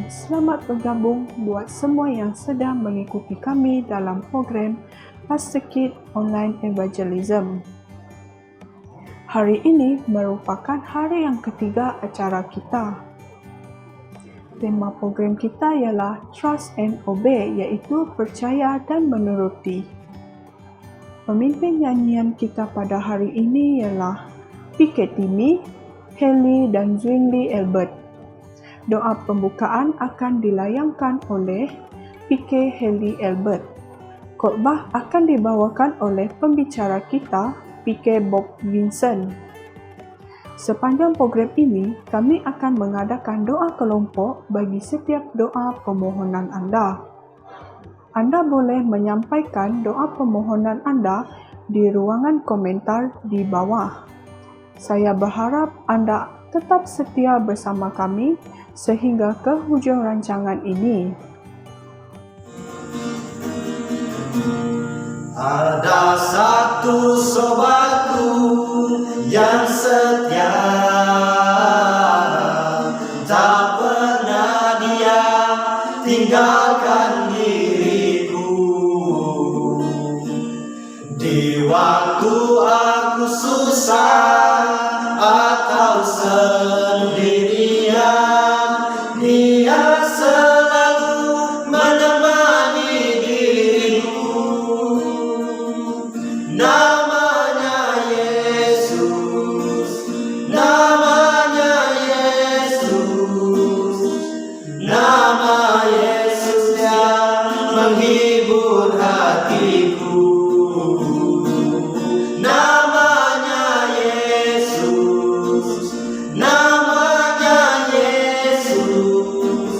selamat bergabung buat semua yang sedang mengikuti kami dalam program Pastor Kid Online Evangelism. Hari ini merupakan hari yang ketiga acara kita. Tema program kita ialah Trust and Obey, iaitu percaya dan menuruti. Pemimpin nyanyian kita pada hari ini ialah PK Timmy, Haley dan Zwingli Albert. Doa pembukaan akan dilayangkan oleh PK Haley Albert. Khotbah akan dibawakan oleh pembicara kita, PK Bob Vincent. Sepanjang program ini, kami akan mengadakan doa kelompok bagi setiap doa permohonan anda. Anda boleh menyampaikan doa permohonan anda di ruangan komentar di bawah. Saya berharap anda tetap setia bersama kami sehingga ke hujung rancangan ini. Ada satu sobatku yang setia, tak pernah dia tinggalkan diriku. Di waktu aku susah atau sendirian, dia selalu menemani diriku. Namanya Yesus, namanya Yesus, nama Yesus yang menghibur hatiku. Namanya Yesus, namanya Yesus,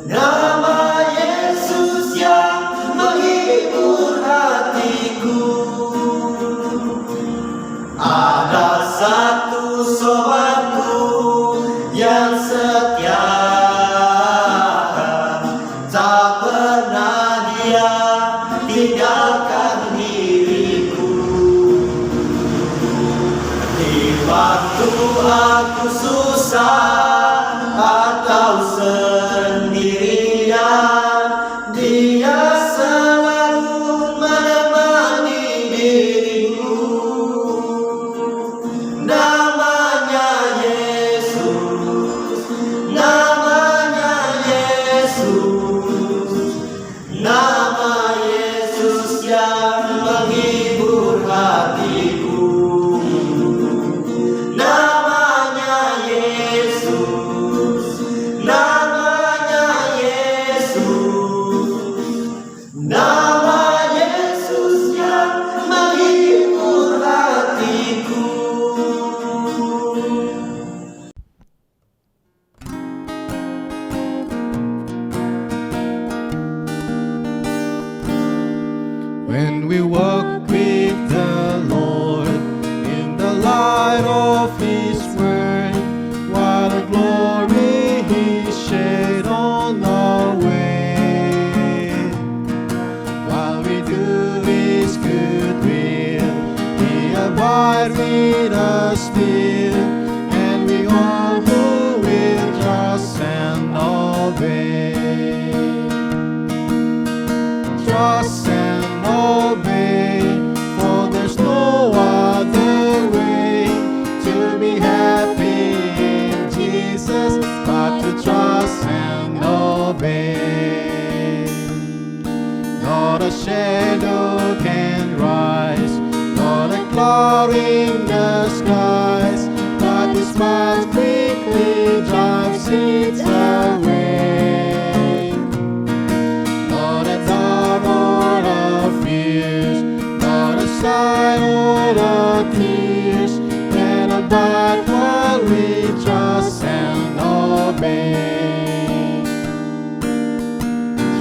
nama Yesus yang menghibur hatiku. Ada satu sobatku yang setia, tak pernah dia tinggalkan diriku. Di waktu aku susah atau sendirian, dia selalu menemani diriku. Namanya Yesus, namanya Yesus, nama Yesus yang menghibur hatiku. Namanya Yesus, namanya Yesus, nama Yesus yang menghibur hatiku. When we walk with the Lord in the light of His Word, what a glory He shed on our way. While we do His good will, He abide with us still, and we all who will trust and obey. Trust and obey, for there's no other way to be happy in Jesus but to trust and obey. Not a shadow can rise, not a cloud in the skies, but His path quickly drives it away. Not a thought or a fears, not a sigh or a tears, can abide while we trust and obey.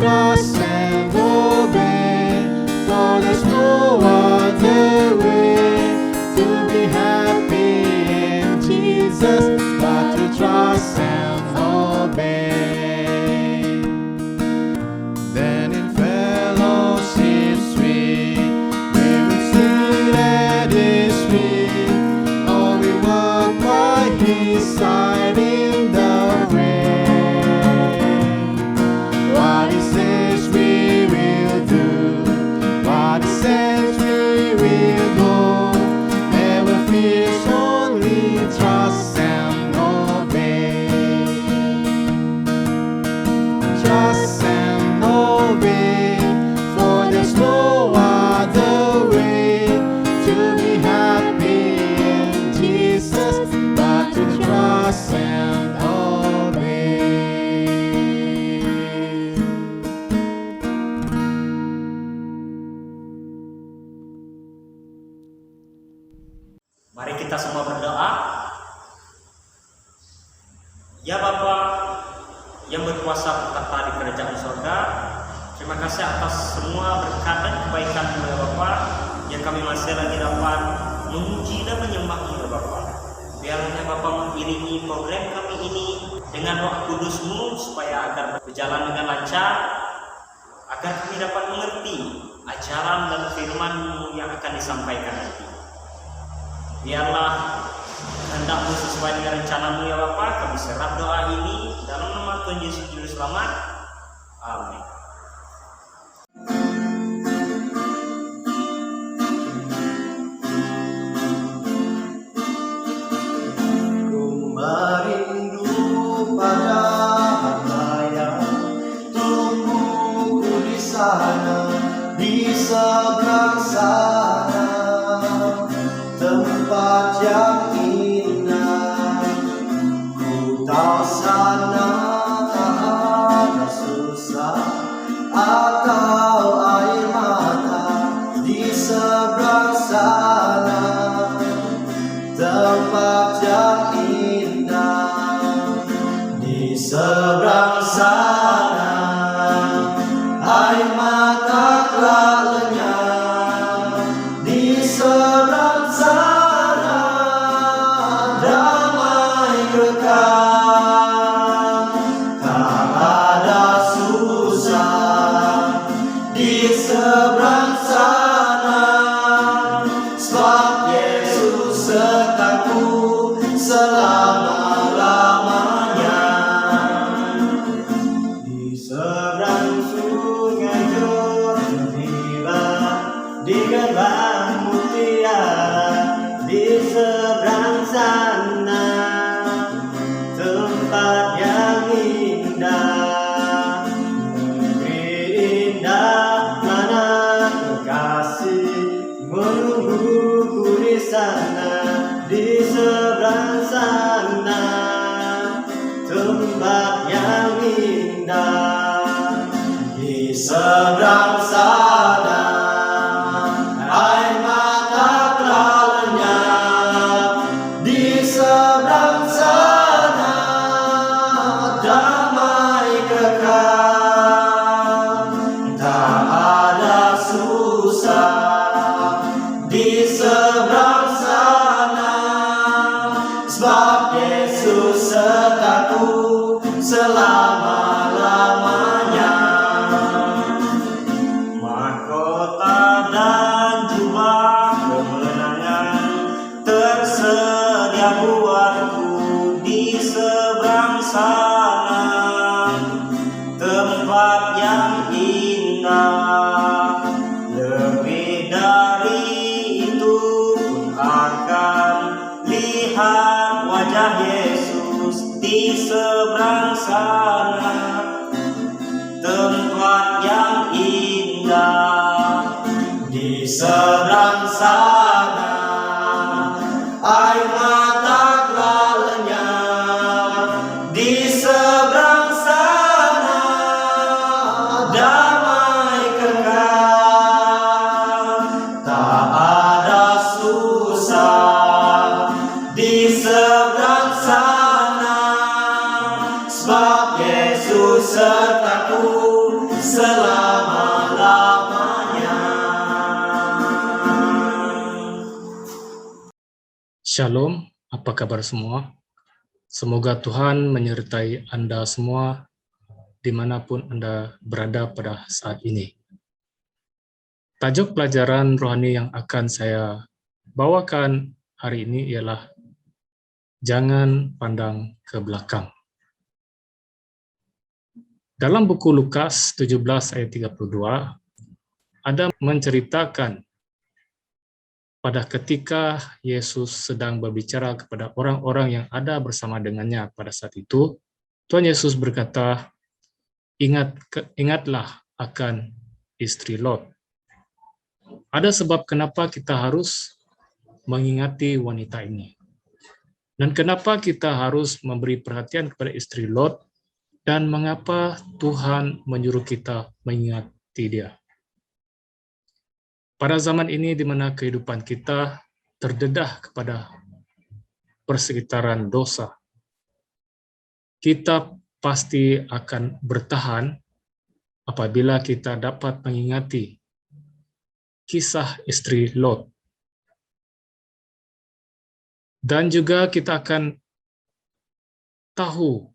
Trust and obey, for there's no other way to be happy in Jesus but to trust and obey. Then in fellowship sweet, we will sit at His feet. Oh, we walk by His side in the rain. berkuasa bertata di kerajaan surga. Terima kasih atas semua berkat dan kebaikan-Mu ya Bapa, yang kami masih lagi dapat memuji dan menyembah-Mu ya Bapa. Biarlah Bapa mengiringi program kami ini dengan Roh Kudus-Mu supaya agar berjalan dengan lancar, agar kami dapat mengerti ajaran dan firman-Mu yang akan disampaikan nanti. Biarlah kehendak-Mu sesuai dengan rencana-Mu ya Bapa. Kami serah doa ini dalam nama Tuhan Yesus Juru Selamat. Amin. Merindu pada harta yang tumbuhku di sana, di seberang sana, tempat yang indah. Ku tahu sana tak ada susah atau air mata, di seberang sana, tempat yang di seberang sana, air mata telah lenyap. Di seberang sana, damai kekal. Tak ada susah di seberang sana, sebab Yesus sertaku selama-lamanya. Di seberang sungai Jordan, di gerbang mutiara, di seberang sana, tempat yang indah. Negeri indah mana kekasih menungguku di sana, di seberang sana, tempat yang indah. Di seberang sana, air mata telah lenyap. Di seberang sana, damai kekal. Tak ada susah di seberang sana, sebab Yesus sertaku selama-lamanya. Mahkota dan jubah kemenangan tersedia buatku di seberang sana, tempat yang indah. Lebih dari itu pun akan lihat wajah Yesus di seberang sana, tempat yang indah. Di seberang sana, air mata telah lenyap. Di seberang sana, damai kekal. Tak ada susah di seberang sana, sebab Yesus sertaku selama-lamanya. Shalom, apa kabar semua? Semoga Tuhan menyertai Anda semua dimanapun Anda berada pada saat ini. Tajuk pelajaran rohani yang akan saya bawakan hari ini ialah Jangan Pandang ke Belakang. Dalam buku Lukas 17 ayat 32, ada menceritakan pada ketika Yesus sedang berbicara kepada orang-orang yang ada bersama dengannya pada saat itu, Tuhan Yesus berkata, ingatlah akan istri Lot. Ada sebab kenapa kita harus mengingati wanita ini. Dan kenapa kita harus memberi perhatian kepada istri Lot, dan mengapa Tuhan menyuruh kita mengingati dia. Pada zaman ini di mana kehidupan kita terdedah kepada persekitaran dosa, kita pasti akan bertahan apabila kita dapat mengingati kisah istri Lot. Dan juga kita akan tahu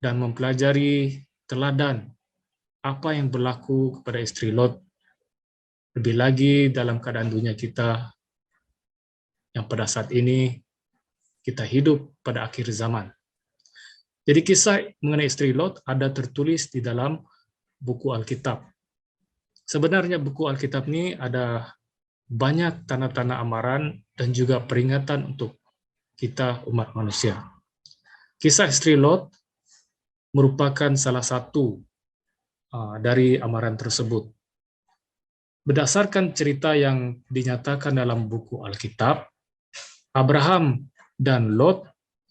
dan mempelajari teladan apa yang berlaku kepada istri Lot, lebih lagi dalam keadaan dunia kita yang pada saat ini kita hidup pada akhir zaman. Jadi kisah mengenai istri Lot ada tertulis di dalam buku Alkitab. Sebenarnya buku Alkitab ini ada banyak tanda-tanda amaran dan juga peringatan untuk kita umat manusia. Kisah istri Lot merupakan salah satu dari amaran tersebut. Berdasarkan cerita yang dinyatakan dalam buku Alkitab, Abraham dan Lot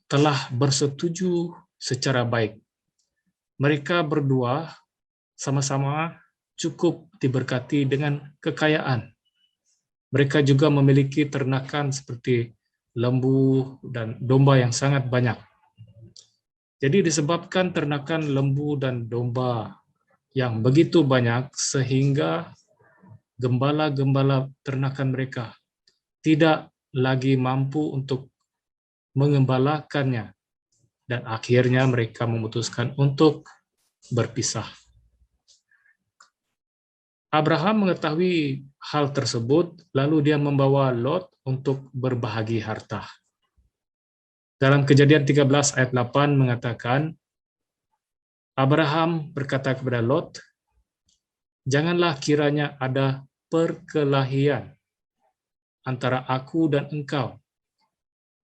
telah bersetuju secara baik. Mereka berdua sama-sama cukup diberkati dengan kekayaan. Mereka juga memiliki ternakan seperti lembu dan domba yang sangat banyak. Jadi disebabkan ternakan lembu dan domba yang begitu banyak sehingga gembala-gembala ternakan mereka tidak lagi mampu untuk mengembalakannya, dan akhirnya mereka memutuskan untuk berpisah. Abraham mengetahui hal tersebut, lalu dia membawa Lot untuk berbahagi harta. Dalam Kejadian 13 ayat 8 mengatakan, Abraham berkata kepada Lot, "Janganlah kiranya ada perkelahian antara aku dan engkau,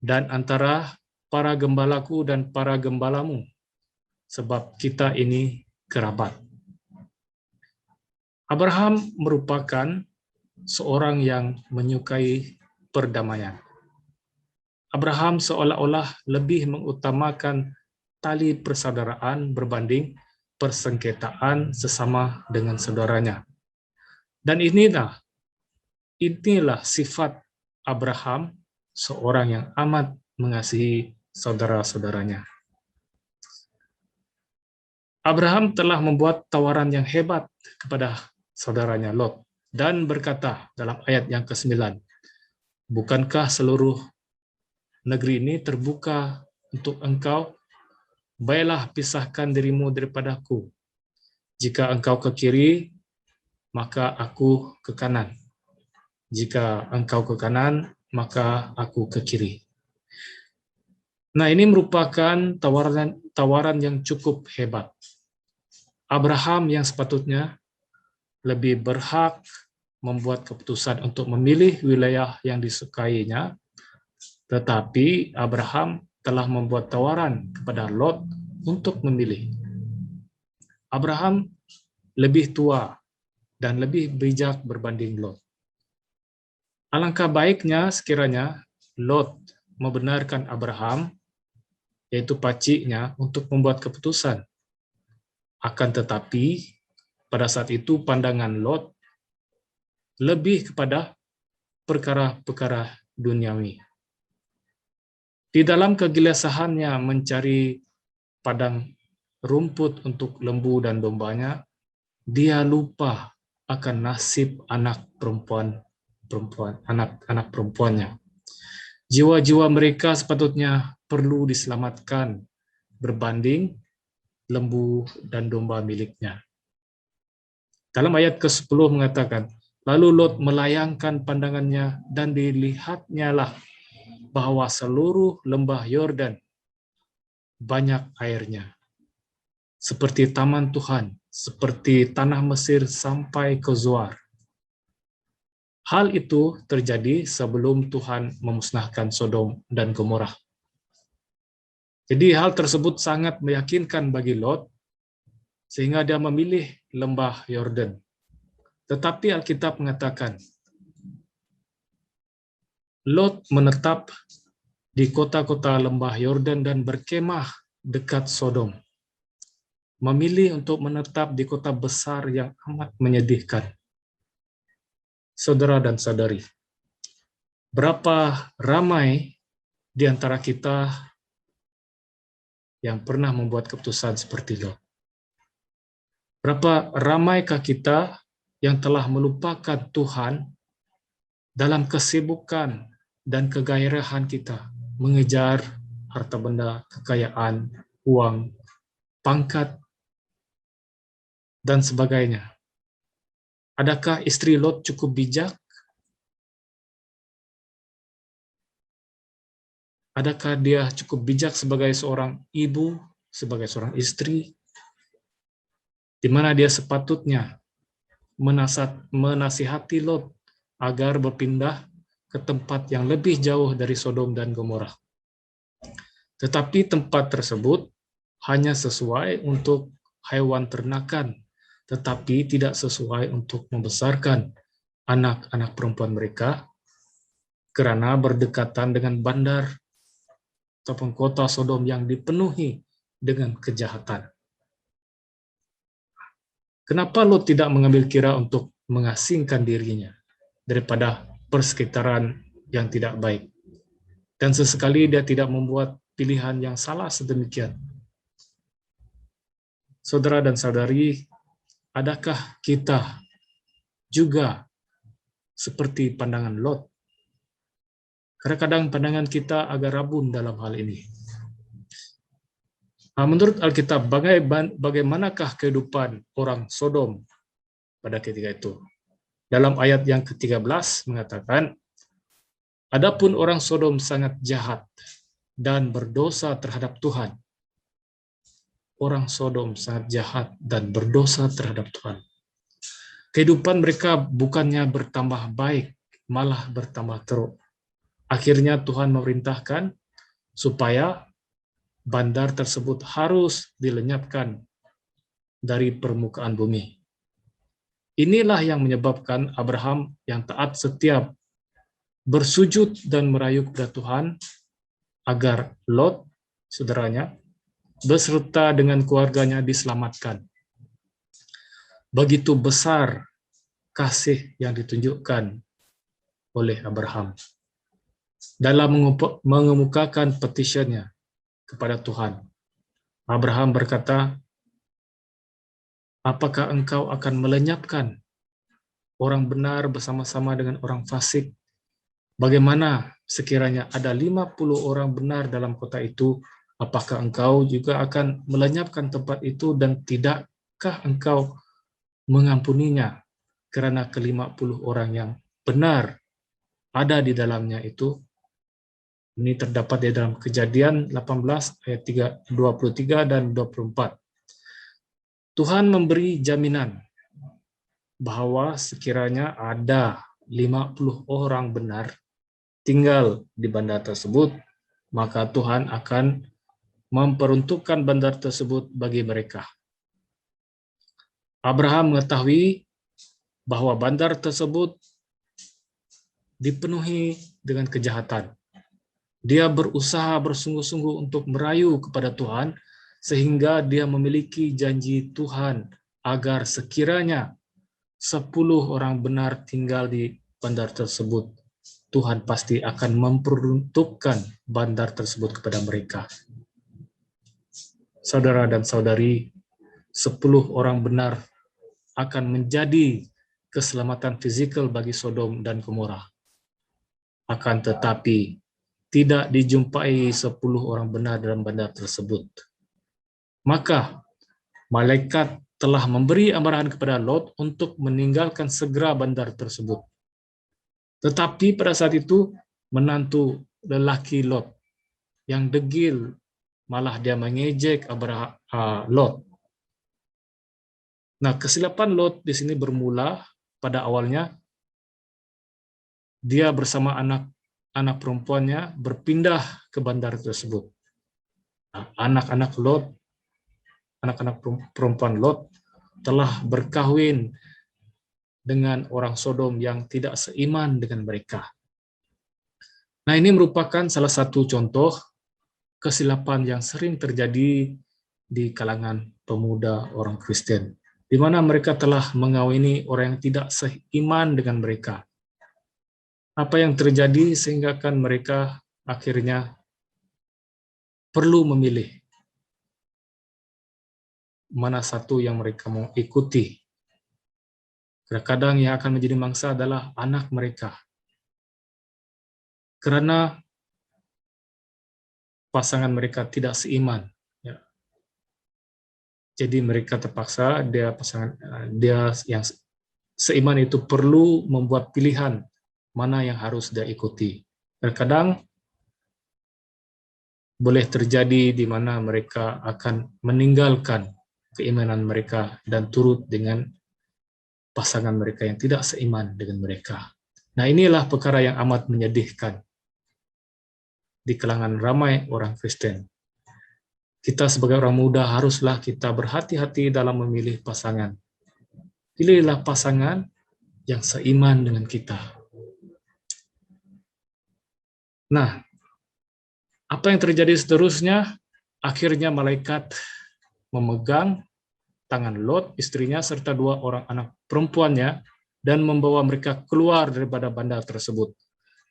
dan antara para gembalaku dan para gembalamu, sebab kita ini kerabat." Abraham merupakan seorang yang menyukai perdamaian. Abraham seolah-olah lebih mengutamakan tali persaudaraan berbanding persengketaan sesama dengan saudaranya. Dan inilah sifat Abraham, seorang yang amat mengasihi saudara-saudaranya. Abraham telah membuat tawaran yang hebat kepada saudaranya Lot dan berkata dalam ayat yang ke-9, "Bukankah seluruh negeri ini terbuka untuk engkau? Baiklah, pisahkan dirimu daripadaku. Jika engkau ke kiri, maka aku ke kanan. Jika engkau ke kanan, maka aku ke kiri." Nah, ini merupakan tawaran yang cukup hebat. Abraham yang sepatutnya lebih berhak membuat keputusan untuk memilih wilayah yang disukainya, tetapi Abraham telah membuat tawaran kepada Lot untuk memilih. Abraham lebih tua dan lebih bijak berbanding Lot. Alangkah baiknya sekiranya Lot membenarkan Abraham, yaitu paciknya, untuk membuat keputusan. Akan tetapi, pada saat itu pandangan Lot lebih kepada perkara-perkara duniawi. Di dalam kegelisahannya mencari padang rumput untuk lembu dan dombanya, dia lupa akan nasib anak perempuannya. Jiwa-jiwa mereka sepatutnya perlu diselamatkan berbanding lembu dan domba miliknya. Dalam ayat ke-10 mengatakan, "Lalu Lot melayangkan pandangannya dan dilihatnya lah bahwa seluruh lembah Yordan banyak airnya, seperti taman Tuhan, seperti tanah Mesir sampai ke Zoar." Hal itu terjadi sebelum Tuhan memusnahkan Sodom dan Gomorrah. Jadi hal tersebut sangat meyakinkan bagi Lot, sehingga dia memilih lembah Yordan. Tetapi Alkitab mengatakan, Lot menetap di kota-kota lembah Yordan dan berkemah dekat Sodom. Memilih untuk menetap di kota besar yang amat menyedihkan. Saudara dan saudari, berapa ramai di antara kita yang pernah membuat keputusan seperti Lot. Berapa ramaikah kita yang telah melupakan Tuhan dalam kesibukan dan kegairahan kita mengejar harta benda, kekayaan, uang, pangkat, dan sebagainya. Adakah istri Lot cukup bijak? Adakah dia cukup bijak sebagai seorang ibu, sebagai seorang istri, di mana dia sepatutnya menasihati Lot agar berpindah ke tempat yang lebih jauh dari Sodom dan Gomora. Tetapi tempat tersebut hanya sesuai untuk hewan ternakan, tetapi tidak sesuai untuk membesarkan anak-anak perempuan mereka, karena berdekatan dengan bandar ataupun kota Sodom yang dipenuhi dengan kejahatan. Kenapa Lot tidak mengambil kira untuk mengasingkan dirinya daripada persekitaran yang tidak baik? Dan sesekali dia tidak membuat pilihan yang salah sedemikian. Saudara dan saudari, adakah kita juga seperti pandangan Lot? Kadang-kadang pandangan kita agak rabun dalam hal ini. Menurut Alkitab, bagaimanakah kehidupan orang Sodom pada ketika itu? Dalam ayat yang ke-13 mengatakan, adapun orang Sodom sangat jahat dan berdosa terhadap Tuhan. Orang Sodom sangat jahat dan berdosa terhadap Tuhan. Kehidupan mereka bukannya bertambah baik, malah bertambah teruk. Akhirnya Tuhan memerintahkan supaya bandar tersebut harus dilenyapkan dari permukaan bumi. Inilah yang menyebabkan Abraham yang taat setia bersujud dan merayu kepada Tuhan agar Lot, saudaranya, beserta dengan keluarganya diselamatkan. Begitu besar kasih yang ditunjukkan oleh Abraham dalam mengemukakan petitionnya kepada Tuhan. Abraham berkata, apakah engkau akan melenyapkan orang benar bersama-sama dengan orang fasik? Bagaimana sekiranya ada 50 orang benar dalam kota itu, apakah engkau juga akan melenyapkan tempat itu dan tidakkah engkau mengampuninya karena ke-50 orang yang benar ada di dalamnya itu? Ini terdapat di dalam Kejadian 18 ayat 23 dan 24. Tuhan memberi jaminan bahwa sekiranya ada 50 orang benar tinggal di bandar tersebut, maka Tuhan akan memperuntukkan bandar tersebut bagi mereka. Abraham mengetahui bahwa bandar tersebut dipenuhi dengan kejahatan. Dia berusaha bersungguh-sungguh untuk merayu kepada Tuhan, sehingga dia memiliki janji Tuhan agar sekiranya 10 orang benar tinggal di bandar tersebut, Tuhan pasti akan memperuntukkan bandar tersebut kepada mereka. Saudara dan saudari, 10 orang benar akan menjadi keselamatan fisikal bagi Sodom dan Gomora. Akan tetapi, tidak dijumpai 10 orang benar dalam bandar tersebut. Maka, malaikat telah memberi arahan kepada Lot untuk meninggalkan segera bandar tersebut. Tetapi pada saat itu, menantu lelaki Lot yang degil, malah dia mengejek Lot. Nah, kesilapan Lot di sini bermula pada awalnya, dia bersama anak perempuannya berpindah ke bandar tersebut. Anak-anak perempuan Lot telah berkahwin dengan orang Sodom yang tidak seiman dengan mereka. Nah, ini merupakan salah satu contoh kesilapan yang sering terjadi di kalangan pemuda orang Kristen, di mana mereka telah mengawini orang yang tidak seiman dengan mereka. Apa yang terjadi sehingga kan mereka akhirnya perlu memilih mana satu yang mereka mau ikuti. Terkadang yang akan menjadi mangsa adalah anak mereka. Karena pasangan mereka tidak seiman. Ya. Jadi mereka terpaksa, dia yang seiman itu perlu membuat pilihan mana yang harus dia ikuti. Terkadang boleh terjadi di mana mereka akan meninggalkan keimanan mereka dan turut dengan pasangan mereka yang tidak seiman dengan mereka. Nah, inilah perkara yang amat menyedihkan di kalangan ramai orang Kristen. Kita sebagai orang muda haruslah kita berhati-hati dalam memilih pasangan. Pilihlah pasangan yang seiman dengan kita. Nah, apa yang terjadi seterusnya? Akhirnya malaikat memegang tangan Lot, istrinya, serta 2 orang anak perempuannya, dan membawa mereka keluar daripada bandar tersebut,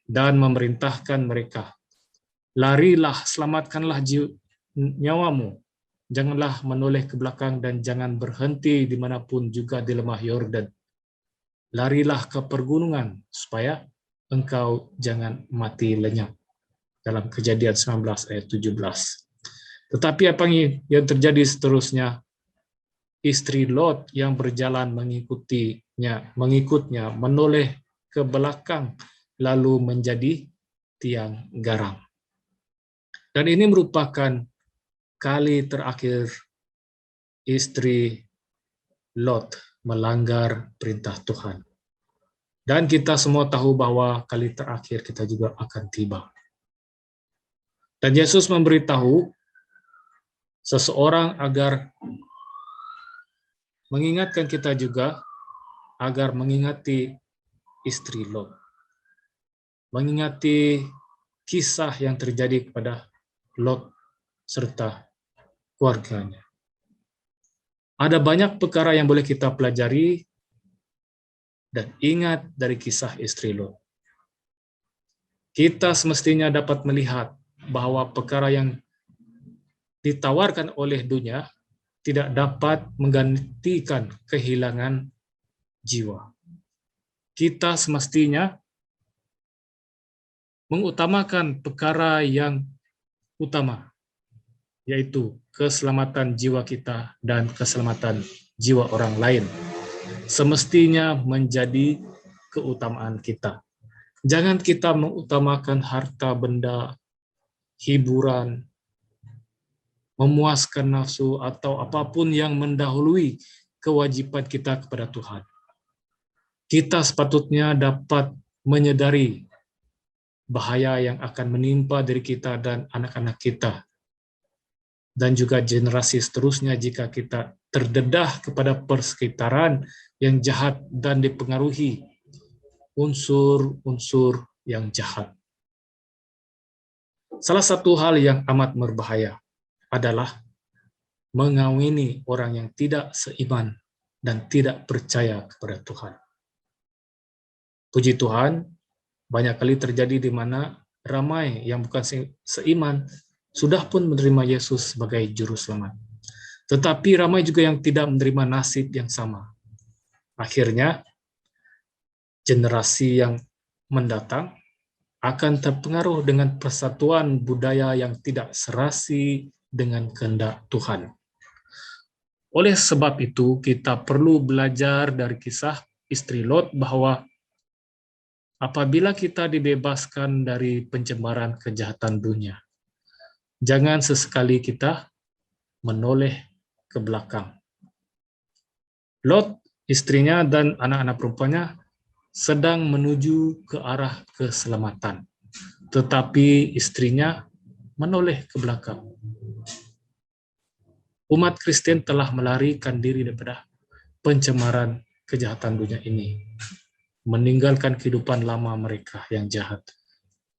dan memerintahkan mereka, larilah, selamatkanlah nyawamu, janganlah menoleh ke belakang, dan jangan berhenti dimanapun juga di lemah Yordan. Larilah ke pergunungan, supaya engkau jangan mati lenyap. Dalam Kejadian 19 ayat 17. Tetapi apa yang terjadi seterusnya? Istri Lot yang berjalan mengikutnya, menoleh ke belakang, lalu menjadi tiang garam. Dan ini merupakan kali terakhir istri Lot melanggar perintah Tuhan. Dan kita semua tahu bahwa kali terakhir kita juga akan tiba. Dan Yesus memberitahu seseorang agar mengingatkan kita juga agar mengingati istri Lot. Mengingati kisah yang terjadi kepada Lot serta keluarganya. Ada banyak perkara yang boleh kita pelajari dan ingat dari kisah istri Lot. Kita semestinya dapat melihat bahwa perkara yang ditawarkan oleh dunia tidak dapat menggantikan kehilangan jiwa. Kita semestinya mengutamakan perkara yang utama, yaitu keselamatan jiwa kita dan keselamatan jiwa orang lain. Semestinya menjadi keutamaan kita. Jangan kita mengutamakan harta benda, hiburan, memuaskan nafsu, atau apapun yang mendahului kewajiban kita kepada Tuhan. Kita sepatutnya dapat menyadari bahaya yang akan menimpa diri kita dan anak-anak kita, dan juga generasi seterusnya jika kita terdedah kepada persekitaran yang jahat dan dipengaruhi unsur-unsur yang jahat. Salah satu hal yang amat berbahaya adalah mengawini orang yang tidak seiman dan tidak percaya kepada Tuhan. Puji Tuhan, banyak kali terjadi di mana ramai yang bukan seiman sudah pun menerima Yesus sebagai juru selamat. Tetapi ramai juga yang tidak menerima nasib yang sama. Akhirnya, generasi yang mendatang akan terpengaruh dengan persatuan budaya yang tidak serasi dengan kehendak Tuhan. Oleh sebab itu, kita perlu belajar dari kisah istri Lot bahwa apabila kita dibebaskan dari pencemaran kejahatan dunia, jangan sesekali kita menoleh ke belakang. Lot, istrinya, dan anak-anak perempuannya sedang menuju ke arah keselamatan, tetapi istrinya menoleh ke belakang. Umat Kristen telah melarikan diri daripada pencemaran kejahatan dunia ini, meninggalkan kehidupan lama mereka yang jahat,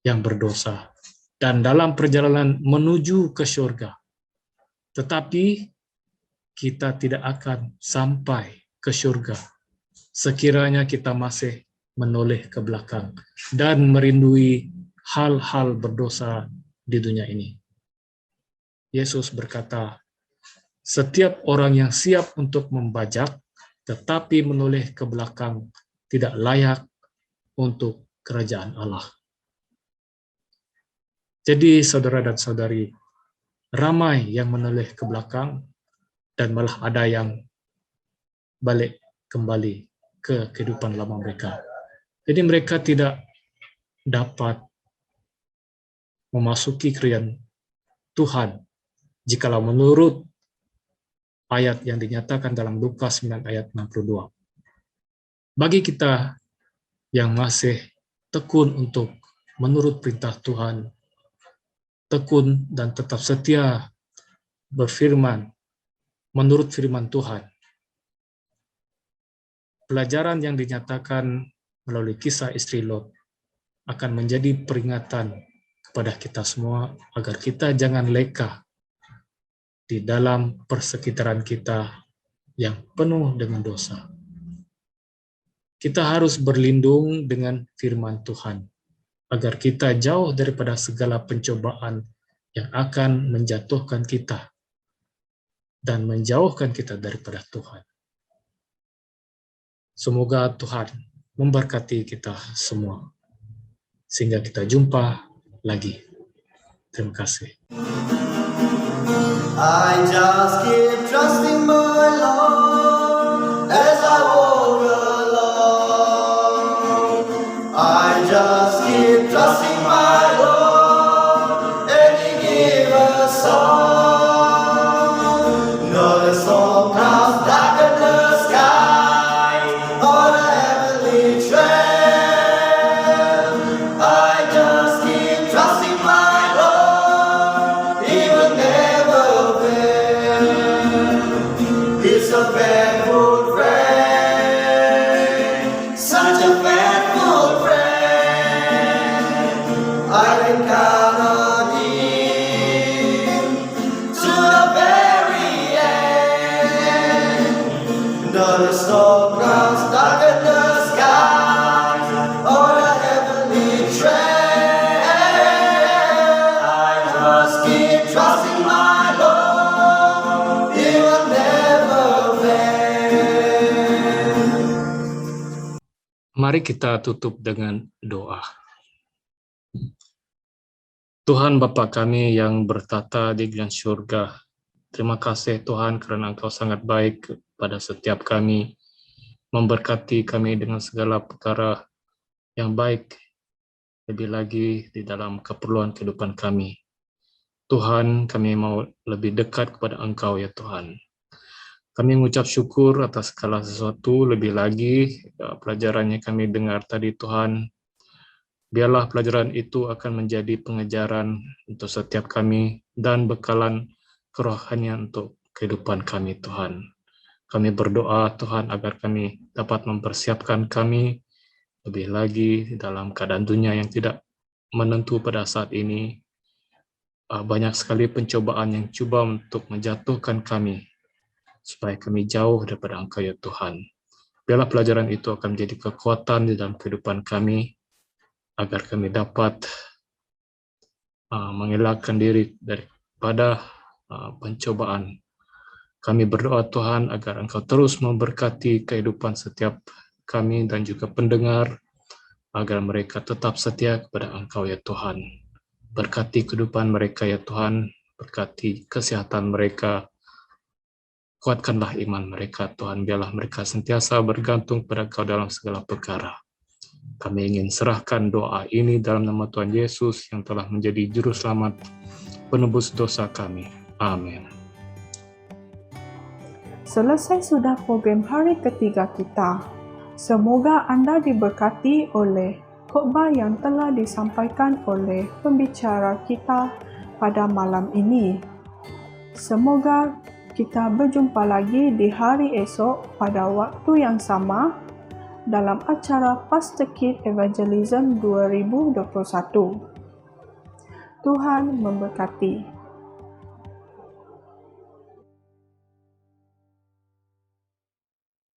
yang berdosa, dan dalam perjalanan menuju ke surga. Tetapi kita tidak akan sampai ke surga sekiranya kita masih menoleh ke belakang dan merindui hal-hal berdosa di dunia ini. Yesus berkata, Setiap orang yang siap untuk membajak, tetapi menoleh ke belakang, tidak layak untuk kerajaan Allah. Jadi saudara dan saudari, ramai yang menoleh ke belakang dan malah ada yang balik kembali ke kehidupan lama mereka. Jadi mereka tidak dapat memasuki kerajaan Tuhan jikalau menurut ayat yang dinyatakan dalam Lukas 9 ayat 62. Bagi kita yang masih tekun untuk menurut perintah Tuhan, tekun dan tetap setia berfirman, menurut firman Tuhan, pelajaran yang dinyatakan melalui kisah istri Lot akan menjadi peringatan kepada kita semua agar kita jangan leka di dalam persekitaran kita yang penuh dengan dosa. Kita harus berlindung dengan firman Tuhan agar kita jauh daripada segala pencobaan yang akan menjatuhkan kita dan menjauhkan kita daripada Tuhan. Semoga Tuhan memberkati kita semua sehingga kita jumpa lagi. Terima kasih. I just keep trusting my Lord as I walk along. I just keep trusting my Lord and He give a song. No, the storm clouds darken the sky on a heavenly trail. I just keep trusting my Lord, He will never He's a faithful friend, such a faithful friend. I can count on Him to the very end. Though the storm clouds darken the sky on a heavenly trail, I just keep trusting my Lord. He will never fail. Mari kita tutup dengan doa. Tuhan Bapa kami yang bertata di dalam surga, terima kasih Tuhan karena Engkau sangat baik kepada setiap kami, memberkati kami dengan segala perkara yang baik, lebih lagi di dalam keperluan kehidupan kami. Tuhan, kami mau lebih dekat kepada Engkau ya Tuhan. Kami mengucap syukur atas segala sesuatu, lebih lagi pelajaran yang kami dengar tadi Tuhan. Biarlah pelajaran itu akan menjadi pengejaran untuk setiap kami dan bekalan kerohanian untuk kehidupan kami Tuhan. Kami berdoa Tuhan agar kami dapat mempersiapkan kami lebih lagi dalam keadaan dunia yang tidak menentu pada saat ini. Banyak sekali pencobaan yang coba untuk menjatuhkan kami supaya kami jauh daripada Engkau ya Tuhan. Biarlah pelajaran itu akan menjadi kekuatan di dalam kehidupan kami, agar kami dapat mengelakkan diri daripada pencobaan. Kami berdoa Tuhan agar Engkau terus memberkati kehidupan setiap kami dan juga pendengar, agar mereka tetap setia kepada Engkau ya Tuhan. Berkati kehidupan mereka ya Tuhan, berkati kesehatan mereka, kuatkanlah iman mereka Tuhan, biarlah mereka sentiasa bergantung pada Engkau dalam segala perkara. Kami ingin serahkan doa ini dalam nama Tuhan Yesus yang telah menjadi juru selamat penebus dosa kami. Amin. Selesai sudah program hari ketiga kita. Semoga anda diberkati oleh khotbah yang telah disampaikan oleh pembicara kita pada malam ini. Semoga kita berjumpa lagi di hari esok pada waktu yang sama dalam acara Pastor Kid Evangelism 2021. Tuhan memberkati.